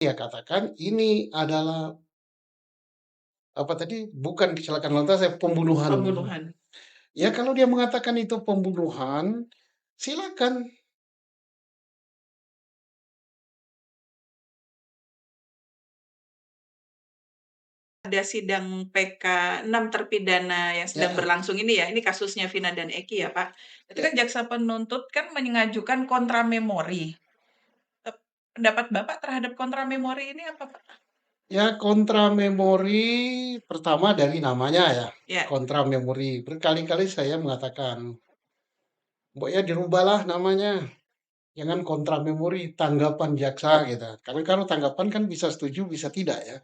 Dia katakan ini adalah apa tadi, bukan kecelakaan lalu lintas, pembunuhan. Pembunuhan. Ya kalau dia mengatakan itu pembunuhan, silakan. Ada sidang PK 6 terpidana yang sedang Ya, berlangsung ini ya, ini kasusnya Vina dan Eki ya Pak. Itu ya, kan jaksa penuntut kan mengajukan kontra memori. Pendapat Bapak terhadap kontra memori ini apa Pak? ya kontra memori pertama dari namanya ya. Ya, Kontra memori. Berkali-kali saya mengatakan, Mbok ya dirubahlah namanya. Jangan kontra memori, tanggapan jaksa gitu. Karena kalau tanggapan kan bisa setuju, bisa tidak ya.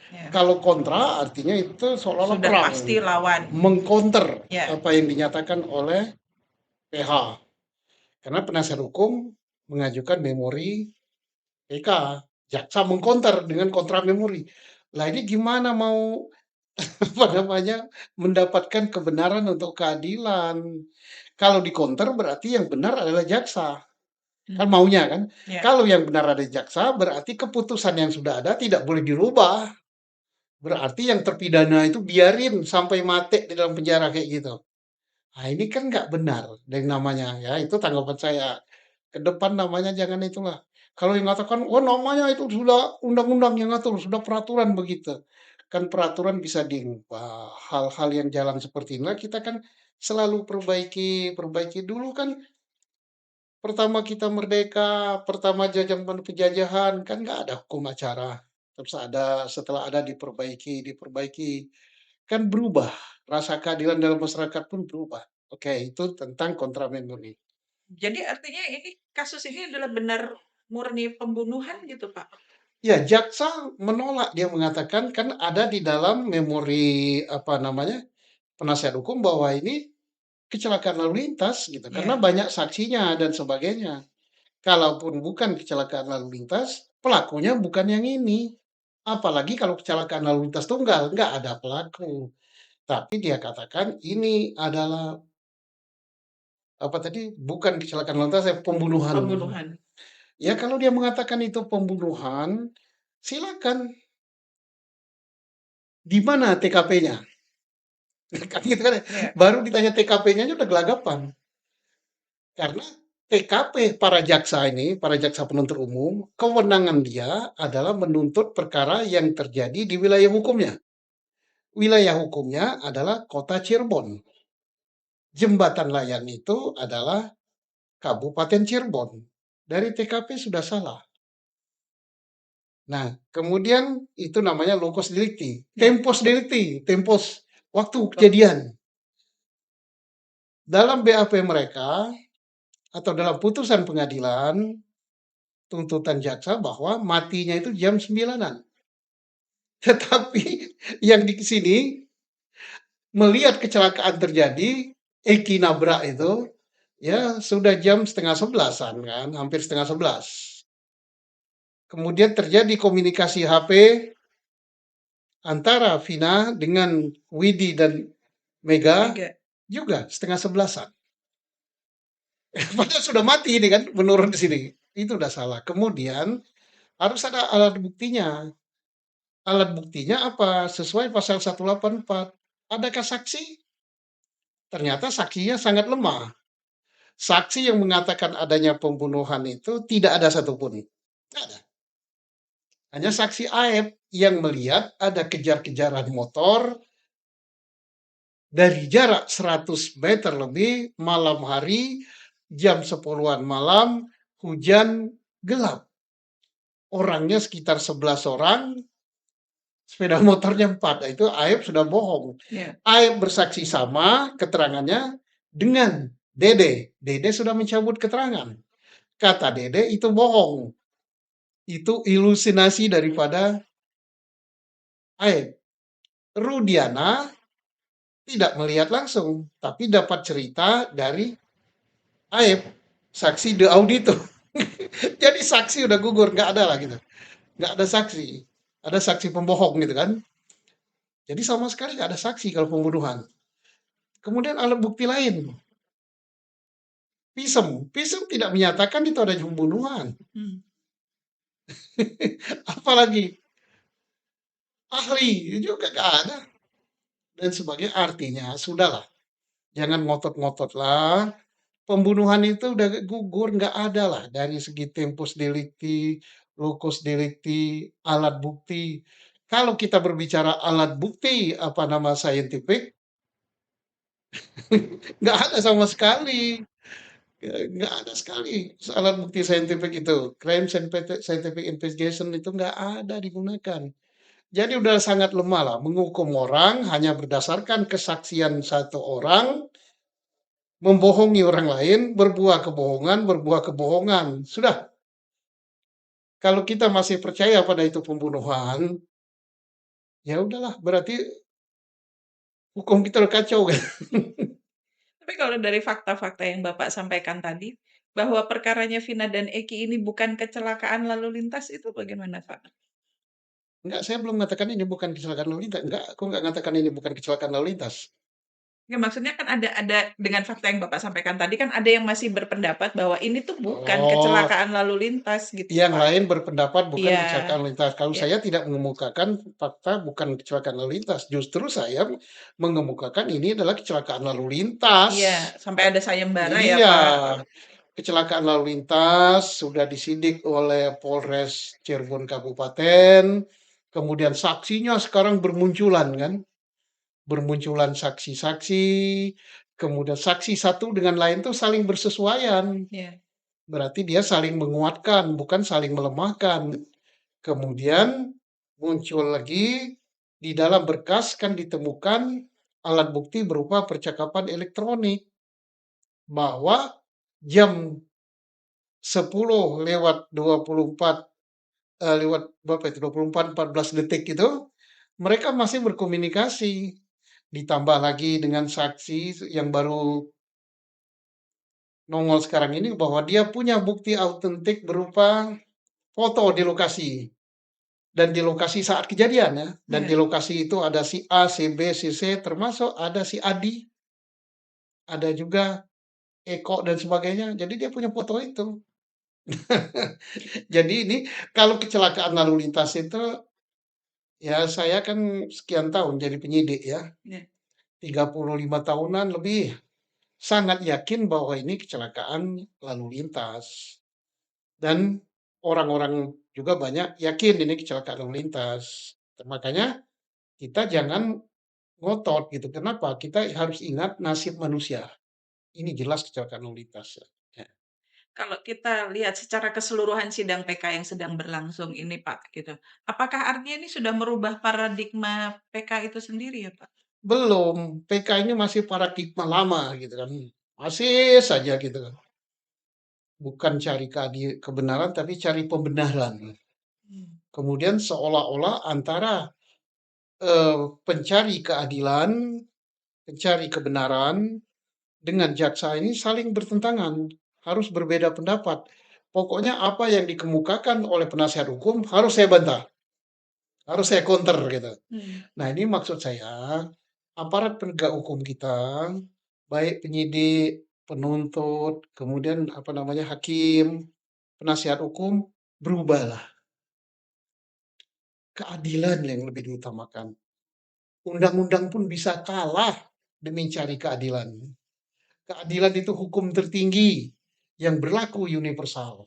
ya. Kalau kontra artinya itu seolah-olah Sudah perang, pasti lawan. mengcounter Ya, apa yang dinyatakan oleh PH. Karena penasihat hukum mengajukan memori PK, jaksa mengcounter dengan kontra memori. Lah ini gimana mau apa namanya mendapatkan kebenaran untuk keadilan? Kalau dikonter berarti yang benar adalah jaksa. Kan maunya kan. ya. Kalau yang benar ada jaksa berarti keputusan yang sudah ada tidak boleh dirubah. Berarti yang terpidana itu biarin sampai mati di dalam penjara kayak gitu. Nah, ini kan nggak benar dari namanya ya. Itu tanggapan saya. Ke depan namanya jangan itulah. Kalau yang mengatakan, oh namanya itu sudah undang-undang yang ngatur, sudah peraturan begitu. Kan peraturan bisa diubah. Hal-hal yang jalan seperti inilah kita kan selalu perbaiki, perbaiki dulu kan. Pertama kita merdeka, pertama zaman penjajahan, kan nggak ada hukum acara. Terus ada, setelah ada diperbaiki, diperbaiki. Kan berubah. Rasa keadilan dalam masyarakat pun berubah. Oke, itu tentang kontra memori. Jadi artinya kasus ini adalah benar murni pembunuhan gitu Pak? Ya, jaksa menolak. Dia mengatakan kan ada di dalam memori apa namanya penasihat hukum bahwa ini kecelakaan lalu lintas gitu. Karena Ya. banyak saksinya dan sebagainya. Kalaupun bukan kecelakaan lalu lintas, pelakunya bukan yang ini. Apalagi kalau kecelakaan lalu lintas tunggal, nggak ada pelaku. Tapi dia katakan ini adalah apa tadi, bukan kecelakaan lalu lintas, pembunuhan. Pembunuhan. Ya kalau dia mengatakan itu pembunuhan, silakan. Di mana TKP-nya? Kan gitu kan ya. Ya. Baru ditanya TKP-nya udah gelagapan. Karena TKP para jaksa ini, para jaksa penuntut umum, kewenangan dia adalah menuntut perkara yang terjadi di wilayah hukumnya. Wilayah hukumnya adalah kota Cirebon. Jembatan layang itu adalah Kabupaten Cirebon. Dari TKP sudah salah. Nah, kemudian itu namanya locus delicti. Ya. Tempus delicti, tempus waktu kejadian. Dalam BAP mereka atau dalam putusan pengadilan, tuntutan jaksa bahwa matinya itu jam 9-an. Tetapi yang di sini melihat kecelakaan terjadi, Eki nabrak itu, ya sudah jam setengah sebelasan kan, hampir setengah 11. Kemudian terjadi komunikasi HP antara Vina dengan Widi dan Mega Mega. juga setengah sebelasan. Padahal sudah mati ini kan, menurut di sini. Itu udah salah. Kemudian harus ada alat buktinya. Alat buktinya apa? Sesuai pasal 184. Adakah saksi? Ternyata saksinya sangat lemah. Saksi yang mengatakan adanya pembunuhan itu tidak ada satupun. Tidak ada. Hanya saksi Aep yang melihat ada kejar-kejaran motor dari jarak 100 meter lebih malam hari jam 10-an malam hujan gelap. Orangnya sekitar 11 orang, sepeda motornya 4. Nah, itu Aep sudah bohong. Ya. Aep bersaksi sama keterangannya dengan Dede. Dede sudah mencabut keterangan. Kata Dede itu bohong. Itu ilusinasi daripada Aep. Rudiana tidak melihat langsung, tapi dapat cerita dari Aep, saksi the auditor. Jadi saksi udah gugur, nggak ada lah gitu. Nggak ada saksi. Ada saksi pembohong gitu kan. Jadi sama sekali nggak ada saksi kalau pembunuhan. Kemudian alat bukti lain, visum. Visum tidak menyatakan itu ada pembunuhan. Hmm. Apalagi ahli juga nggak ada dan sebagainya. Artinya sudahlah, jangan ngotot-ngotot lah. Pembunuhan itu udah gugur, nggak ada lah dari segi tempus delicti, locus delicti, alat bukti. Kalau kita berbicara alat bukti, apa nama scientific, nggak ada sama sekali. Nggak ada sekali alat bukti scientific itu. Crime scientific investigation itu nggak ada digunakan. Jadi udah sangat lemah lah menghukum orang hanya berdasarkan kesaksian satu orang, membohongi orang lain, berbuah kebohongan. Sudah, kalau kita masih percaya pada itu pembunuhan, ya udahlah berarti hukum kita udah kacau kan. Tapi kalau dari fakta-fakta yang Bapak sampaikan tadi, bahwa perkaranya Vina dan Eki ini bukan kecelakaan lalu lintas itu bagaimana, Pak? Enggak, saya belum mengatakan ini bukan kecelakaan lalu lintas. Enggak, aku enggak mengatakan ini bukan kecelakaan lalu lintas. Ya maksudnya kan ada dengan fakta yang Bapak sampaikan tadi kan ada yang masih berpendapat bahwa ini tuh bukan Oh, kecelakaan lalu lintas gitu, yang Pak. lain berpendapat bukan Iya, kecelakaan lalu lintas. Kalau iya, saya tidak mengemukakan fakta bukan kecelakaan lalu lintas. Justru saya mengemukakan ini adalah kecelakaan lalu lintas. iya, sampai ada sayembara ya, Iya, Pak. kecelakaan lalu lintas sudah disidik oleh Polres Cirebon Kabupaten. Kemudian saksinya sekarang bermunculan kan, bermunculan saksi-saksi. Kemudian saksi satu dengan lain tuh saling bersesuaian. Iya, Berarti dia saling menguatkan, bukan saling melemahkan. Kemudian muncul lagi di dalam berkas kan ditemukan alat bukti berupa percakapan elektronik bahwa jam 10:24 lewat berapa itu 24:14 itu mereka masih berkomunikasi. Ditambah lagi dengan saksi yang baru nongol sekarang ini bahwa dia punya bukti autentik berupa foto di lokasi. Dan di lokasi saat kejadian ya. Dan di iya. lokasi itu ada si A, si B, si C, termasuk ada si Adi, ada juga Eko dan sebagainya. Jadi dia punya foto itu. Jadi ini kalau kecelakaan lalu lintas itu ya saya kan sekian tahun jadi penyidik ya. Iya. 35 tahunan lebih. Sangat yakin bahwa ini kecelakaan lalu lintas. Dan orang-orang juga banyak yakin ini kecelakaan lalu lintas. Makanya kita jangan ngotot gitu. Kenapa? Kita harus ingat nasib manusia. Ini jelas kecelakaan lalu lintas. Ya. Kalau kita lihat secara keseluruhan sidang PK yang sedang berlangsung ini, Pak, gitu. Apakah artinya ini sudah merubah paradigma PK itu sendiri ya, Pak? Belum, PK ini masih paradigma lama gitu kan. Masih saja gitu kan. Bukan cari kebenaran tapi cari pembenaran. Hmm. Kemudian seolah-olah antara pencari keadilan, pencari kebenaran dengan jaksa ini saling bertentangan, harus berbeda pendapat. Pokoknya apa yang dikemukakan oleh penasihat hukum harus saya bantah, harus saya counter gitu. Hmm. Nah ini maksud saya, aparat penegak hukum kita, baik penyidik, penuntut, kemudian apa namanya hakim, penasihat hukum, berubahlah. Keadilan yang lebih diutamakan. Undang-undang pun bisa kalah demi cari keadilan. Keadilan itu hukum tertinggi yang berlaku universal.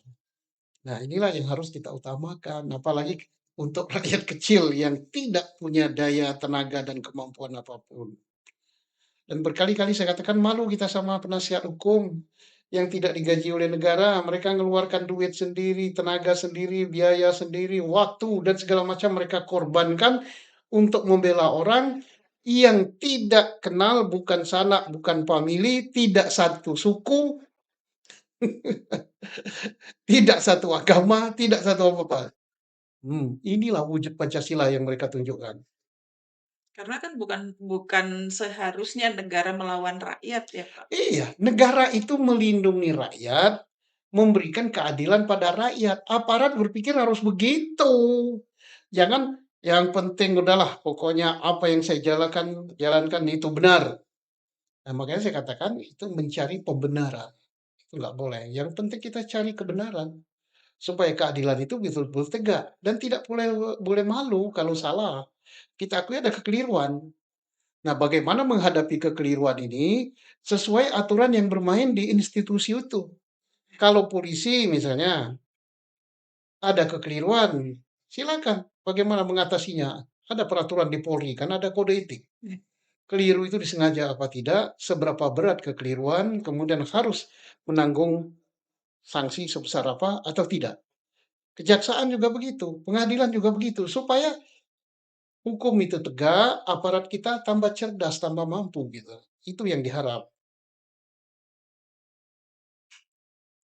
Nah, inilah yang harus kita utamakan, apalagi untuk rakyat kecil yang tidak punya daya, tenaga, dan kemampuan apapun. Dan berkali-kali saya katakan malu kita sama penasihat hukum yang tidak digaji oleh negara. Mereka mengeluarkan duit sendiri, tenaga sendiri, biaya sendiri, waktu, dan segala macam mereka korbankan untuk membela orang yang tidak kenal, bukan sanak, bukan famili, tidak satu suku, tidak satu agama, tidak satu apa-apa. Inilah wujud Pancasila yang mereka tunjukkan. Karena kan bukan bukan seharusnya negara melawan rakyat ya, Pak. Iya, negara itu melindungi rakyat, memberikan keadilan pada rakyat. Aparat berpikir harus begitu. Jangan yang penting udahlah, pokoknya apa yang saya jalankan, jalankan itu benar. Nah, makanya saya katakan itu mencari pembenaran. Itu nggak boleh. Yang penting kita cari kebenaran. supaya keadilan itu betul-betul tegak dan tidak boleh boleh malu kalau salah. Kita akui ada kekeliruan. Nah, bagaimana menghadapi kekeliruan ini sesuai aturan yang bermain di institusi itu. Kalau polisi misalnya ada kekeliruan, silakan bagaimana mengatasinya. Ada peraturan di Polri, kan ada kode etik. Keliru itu disengaja apa tidak, seberapa berat kekeliruan, kemudian harus menanggung sanksi sebesar apa atau tidak. Kejaksaan juga begitu, pengadilan juga begitu, supaya hukum itu tegak, aparat kita tambah cerdas, tambah mampu gitu. Itu yang diharap.